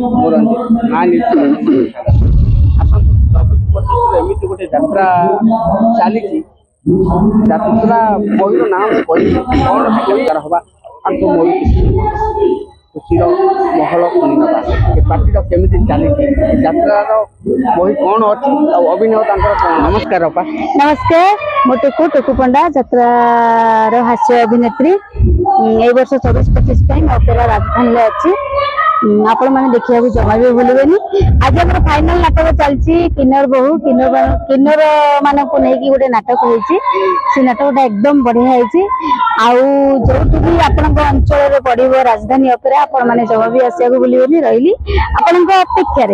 ମୋର ନା ଏମିତି ଗୋଟେ ଯାତ୍ରା ଚାଲିଛି ଯାତ୍ରା ବହିର ନାଁ ମୁଁ କହିବି କଣ ହବା ତାଙ୍କ ମୟୂର ଖୁସିର ମହଲ ଶୁଣି ନେବା ଏ ପାର୍ଟିଟା କେମିତି ଚାଲିଛି ଯାତ୍ରାର ବହି କଣ ଅଛି ଆଉ ଅଭିନୟ ତାଙ୍କର କଣ। ନମସ୍କାର ଅପା। नमस्कार मो टुकु पंडा यात्रार हास्य अभिनेत्री ए वर्ष 24-25 अपेरा राजधानी अच्छी आपण मैंने देखा जमा भी भूलबेनि। आज आम फाइनाल नाटक चलती किन्नर बहु किन्नर मान को लेकिन गोटे नाटक होती से नाटकटा एकदम बढ़िया होती जो भी आपण अंचल पड़ो राजधानी अपेरा आपण मैंने जमा भी आसा भूलबेनि रही आपण अपेक्षा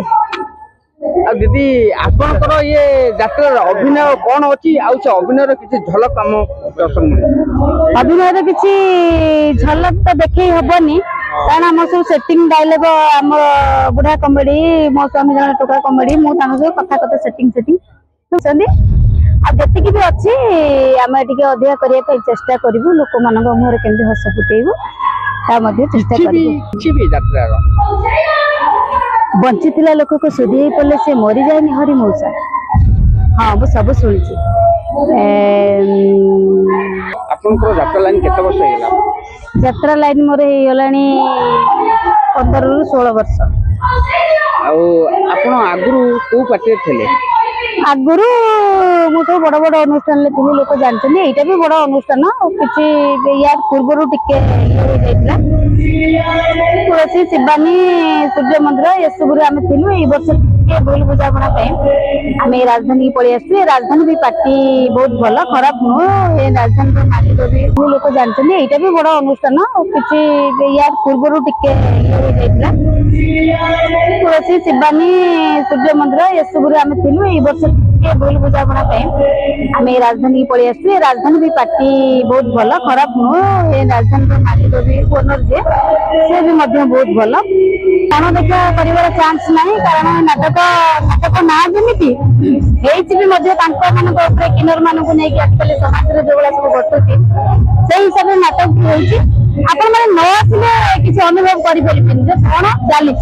दीदी आपणकर ये यात्रा अभिनय कौन अच्छी अभिनय किसी झलक आम दर्शक अभिनय किसी झलक तो देखी हेनी कारण आम सब सेटिंग डायलॉग आम बुढ़ा कमेडी मो स्वामी जन टोका कमेडी मुझे कथा कथा सेटिंग आती भी अच्छी आम टे अधिका करने चेष्टा करूँ लोक मान मुहर केमती हस फुटेबू चेष्टा कर बंची लोक को सुधी पड़े से मरी जाए हरि मौसा। हाँ वो सब शुणी यात्रा लाइन केते वर्ष हेला यात्रा लाइन मोर होगा 15-16 वर्ष। आगुरु को पार्टी थे आगुरु मु सब बड़ बड़ अनुष्ठान थी लोक जानते यहाँ भी बड़ अनुष्ठान किसी यार पूर्वर टिके तुलसी शिवानी सूर्य मंदिर ये सब आम थिलु ए वर्ष भूल बुझापणा आम राजधानी पलि आसु। राजधानी भी पार्टी बहुत भल खराब नुह ए राजधानी मालिक भी लोक जानते यहाँ भी बड़ अनुष्ठान किसी यार पूर्वर टिके तुलसी शिवानी सूर्य मंदिर ये सब आम थिलु ए वर्ष भूल बुझापणा आम राजधानी पलि आसु। राजधानी भी पार्टी बहुत भल खराब नुह ए राजधानी मालिक भी ओनर जे से भी बहुत भल कौन देखा कर चान्स ना कारण नाटक ना जमी किन्नर मान को लेकिन आजकल समाज में जो सब घटुची से हिसाब से नाटक होती आपण मैंने न आसिले किसी अनुभव करें कौन चली